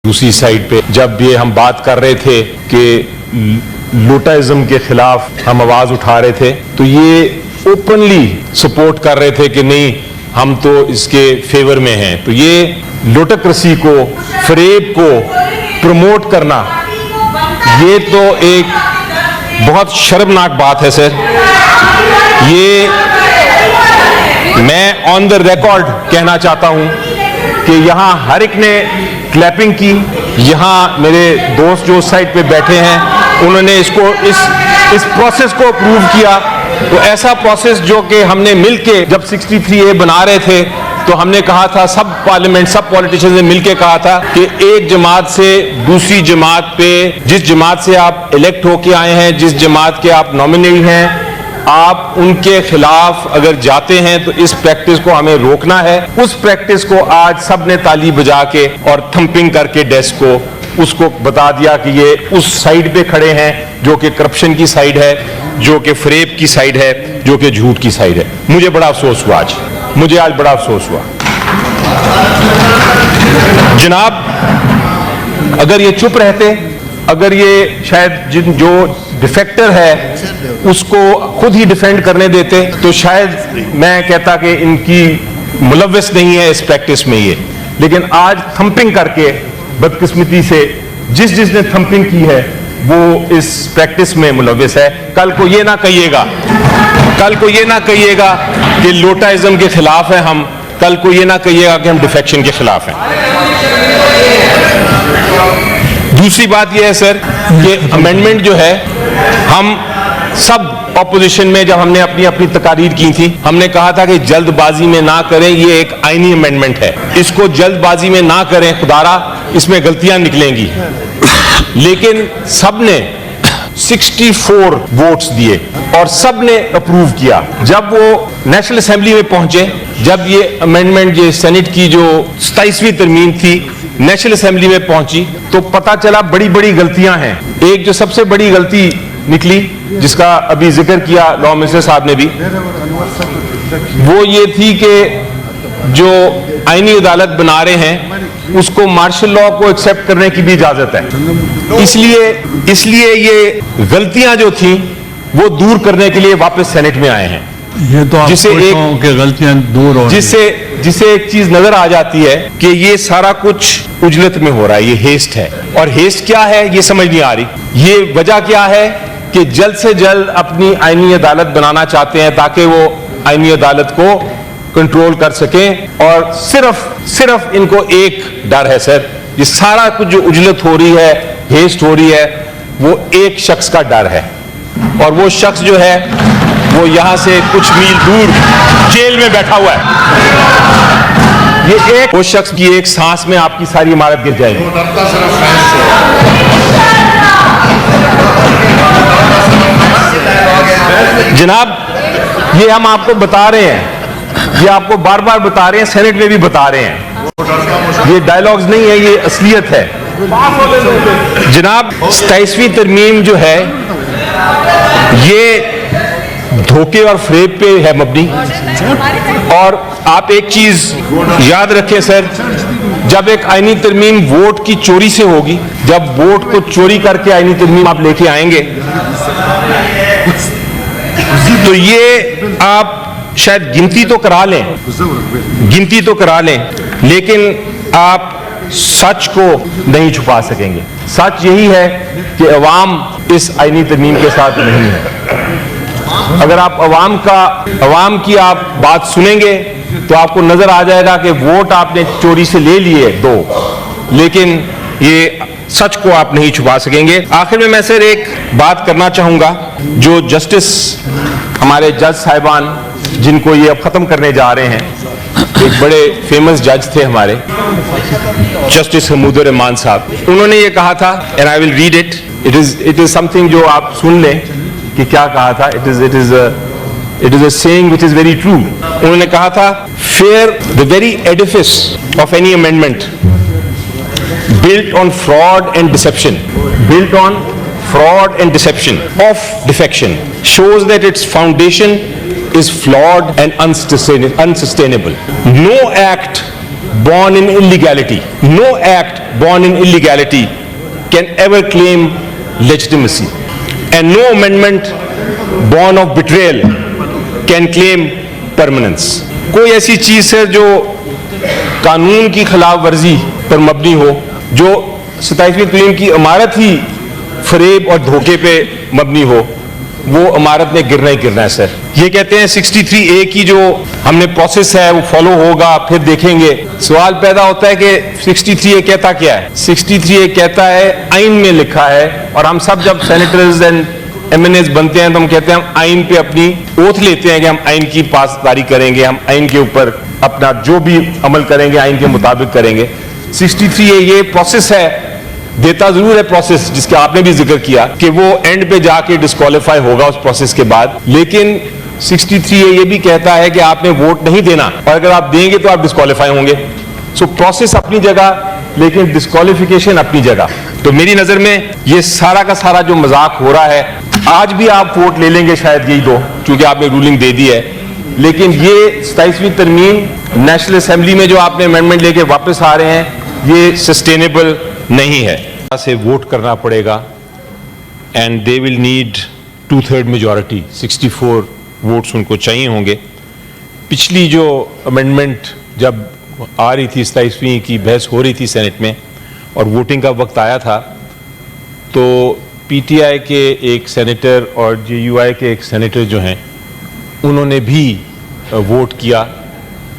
दूसरी साइड पे जब ये हम बात कर रहे थे कि लोटाइज्म के खिलाफ हम आवाज उठा रहे थे तो ये ओपनली सपोर्ट कर रहे थे कि नहीं हम तो इसके फेवर में हैं। तो ये लोटोक्रेसी को, फरेब को प्रमोट करना, ये तो एक बहुत शर्मनाक बात है सर। ये मैं ऑन द रिकॉर्ड कहना चाहता हूं कि यहां हर एक ने क्लैपिंग की। यहां मेरे दोस्त जो उस साइड पे बैठे हैं उन्होंने इसको इस प्रोसेस को अप्रूव किया। तो ऐसा प्रोसेस जो कि हमने मिलके जब 63A बना रहे थे तो हमने कहा था, सब पार्लियामेंट, सब पॉलिटिशियंस ने मिलके कहा था कि एक जमात से दूसरी जमात पे, जिस जमात से आप इलेक्ट होके आए हैं, जिस जमात के आप नॉमिनी हैं, आप उनके खिलाफ अगर जाते हैं तो इस प्रैक्टिस को हमें रोकना है। उस प्रैक्टिस को आज सब ने ताली बजा के और थंपिंग करके डेस्क को उसको बता दिया कि ये उस साइड पे खड़े हैं जो कि करप्शन की साइड है, जो कि फरेब की साइड है, जो कि झूठ की साइड है। मुझे बड़ा अफसोस हुआ आज, मुझे आज बड़ा अफसोस हुआ। जनाब, अगर ये चुप रहते, अगर ये शायद जो डिफेक्टर है उसको खुद ही डिफेंड करने देते तो शायद मैं कहता कि इनकी मुलव्वस नहीं है इस प्रैक्टिस में ये। लेकिन आज थंपिंग करके बदकिस्मती से जिसने थंपिंग की है वो इस प्रैक्टिस में मुलव्वस है। कल को ये ना कहिएगा, कल को ये ना कहिएगा कि लोटाइज्म के खिलाफ है हम, कल को ये ना कहिएगा कि हम डिफेक्शन के खिलाफ हैं। दूसरी बात यह है सर कि अमेंडमेंट जो है, हम सब ऑपोजिशन में जब हमने अपनी अपनी तकारीर की थी, हमने कहा था कि जल्दबाजी में ना करें, ये एक आईनी अमेंडमेंट है, इसको जल्दबाजी में ना करें, खुदारा इसमें गलतियां निकलेंगी। लेकिन सबने 64 वोट्स दिए और सबने अप्रूव किया। जब वो नेशनल असेंबली में पहुंचे, जब ये अमेंडमेंट, ये सेनेट की जो 27वीं तरमीम थी, नेशनल असेंबली में पहुंची तो पता चला बड़ी बड़ी गलतियां हैं। एक जो सबसे बड़ी गलती निकली, जिसका अभी जिक्र किया लॉ मिनिस्टर साहब ने भी, वो ये थी कि जो आईनी अदालत बना रहे हैं उसको मार्शल लॉ को एक्सेप्ट करने की भी इजाजत है। इसलिए ये गलतियां जो थी वो दूर करने के लिए वापस सेनेट में आए हैं। ये तो जिसे एक गलतियां दूर हो, जिसे एक चीज नजर आ जाती है कि ये सारा कुछ उजलत में हो रहा है, ये हेस्ट है। और हेस्ट क्या है ये समझ नहीं आ रही। ये वजह क्या है कि जल्द से जल्द अपनी आईनी अदालत बनाना चाहते हैं ताकि वो आईनी अदालत को कंट्रोल कर सकें। और सिर्फ इनको एक डर है सर, ये सारा कुछ जो उजलत हो रही है, हेस्ट हो रही है, वो एक शख्स का डर है। और वो शख्स जो है वो यहां से कुछ मील दूर जेल में बैठा हुआ है। ये वो शख्स की एक सांस में आपकी सारी इमारत गिर जाएगी। जनाब, ये हम आपको बता रहे हैं, ये आपको बार बार बता रहे हैं, सेनेट में भी बता रहे हैं, ये डायलॉग्स नहीं है, ये असलियत है। जनाब, 27वीं तरमीम जो है ये धोखे और फरेब पे है मबनी। और आप एक चीज याद रखें सर, जब एक आईनी तरमीम वोट की चोरी से होगी, जब वोट को चोरी करके आईनी तरमीम आप लेके आएंगे तो ये आप शायद गिनती तो करा लें, लेकिन आप सच को नहीं छुपा सकेंगे। सच यही है कि अवाम इस आईनी तरमीम के साथ नहीं है। अगर आप अवाम की आप बात सुनेंगे तो आपको नजर आ जाएगा कि वोट आपने चोरी से ले लिए 2, लेकिन ये सच को आप नहीं छुपा सकेंगे। आखिर में मैं सिर्फ एक बात करना चाहूंगा, जो जस्टिस हमारे जज साहिबान जिनको ये अब खत्म करने जा रहे हैं, एक बड़े फेमस जज थे हमारे, जस्टिस हमूदुर रहमान साहब, उन्होंने ये कहा था, and I will read it, it is something जो आप सुन लें कि क्या कहा था। It is a saying which is very true. उन्होंने कहा था, fair the very Edifice of any amendment built on fraud and deception of defection shows that its foundation is flawed and unsustainable. No act born in illegality, no act born in illegality can ever claim legitimacy, and no amendment born of betrayal can claim permanence. कोई ऐसी चीज है जो कानून की खिलाफ वर्जी पर मबनी हो, जो 27वीं तरीन की इमारत ही फरेब और धोखे पे मबनी हो, वो इमारत ने गिरना ही गिरना है सर। ये कहते हैं 63A की जो हमने प्रोसेस है वो फॉलो होगा, फिर देखेंगे। सवाल पैदा होता है कि 63A कहता क्या है? 63A कहता है, आइन में लिखा है, और हम सब जब सेनेटर्स एंड MNAs बनते हैं तो हम कहते हैं हम आइन पे अपनी ओथ लेते हैं कि हम आइन की पासदारी करेंगे, हम आइन के ऊपर अपना जो भी अमल करेंगे आइन के मुताबिक करेंगे। 63A ये प्रोसेस है, देता जरूर है प्रोसेस, जिसका आपने भी जिक्र किया कि वो एंड पे जाके डिस्क्वालीफाई होगा उस प्रोसेस के बाद, लेकिन 63A ये भी कहता है कि आपने वोट नहीं देना, और अगर आप देंगे तो आप डिस्क्वालीफाई होंगे। सो प्रोसेस अपनी जगह, लेकिन डिस्क्वालिफिकेशन अपनी जगह। तो मेरी नजर में ये सारा का सारा जो मजाक हो रहा है, आज भी आप वोट ले लेंगे शायद यही दो, क्योंकि आपने रूलिंग दे दी है, लेकिन ये 27वीं तरमीम नेशनल असेंबली में जो आपने अमेंडमेंट लेके वापस आ रहे हैं, ये सस्टेनेबल नहीं है। से वोट करना पड़ेगा, and they will need 2/3 majority, 64 votes उनको चाहिए होंगे। पिछली जो अमेंडमेंट जब आ रही थी, 27वीं की बहस हो रही थी सेनेट में और वोटिंग का वक्त आया था, तो PTI के एक सेनेटर और JUI के एक सेनेटर जो हैं, उन्होंने भी वोट किया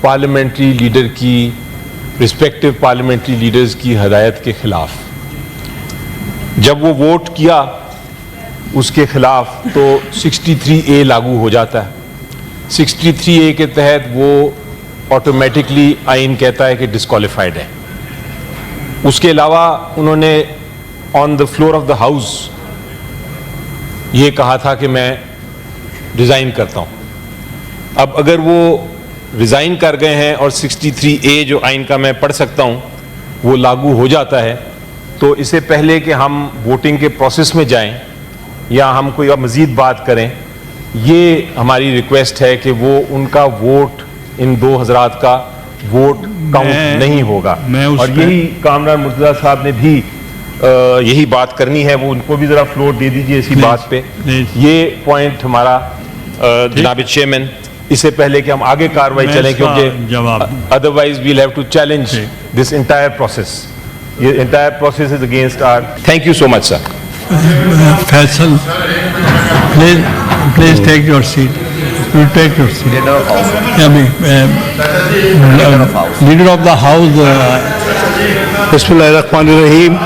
पार्लियामेंट्री लीडर की, रिस्पेक्टिव पार्लियामेंट्री लीडर्स की हदायत के खिलाफ। जब वो वोट किया उसके खिलाफ, तो 63A लागू हो जाता है। 63A के तहत वो ऑटोमेटिकली आइन कहता है कि डिस्क्वालिफाइड है। उसके अलावा उन्होंने on the floor of the house ये कहा था कि मैं रिजाइन करता हूं। अब अगर वो रिजाइन कर गए हैं और 63A जो आइन का मैं पढ़ सकता हूं वो लागू हो जाता है, तो इससे पहले कि हम वोटिंग के प्रोसेस में जाएं या हम कोई और मज़ीद बात करें, ये हमारी रिक्वेस्ट है कि वो उनका वोट, इन दो हजरात का वोट काउंट नहीं होगा। और यही कामरान मुर्तज़ा साहब ने भी यही बात करनी है, वो उनको भी ज़रा फ्लोर दे दीजिए इसी बात पे। ये पॉइंट हमारा जनाब चेयरमैन, इससे पहले कि हम आगे कार्रवाई चलें, क्योंकि otherwise we'll have to challenge this entire process. ये entire process is against our. Thank you so much sir. Faisal, please take your seat. You take your seat. Leader of House. Leader of the House. बिस्मिल्लाहिर्रहमानिर्रहीम।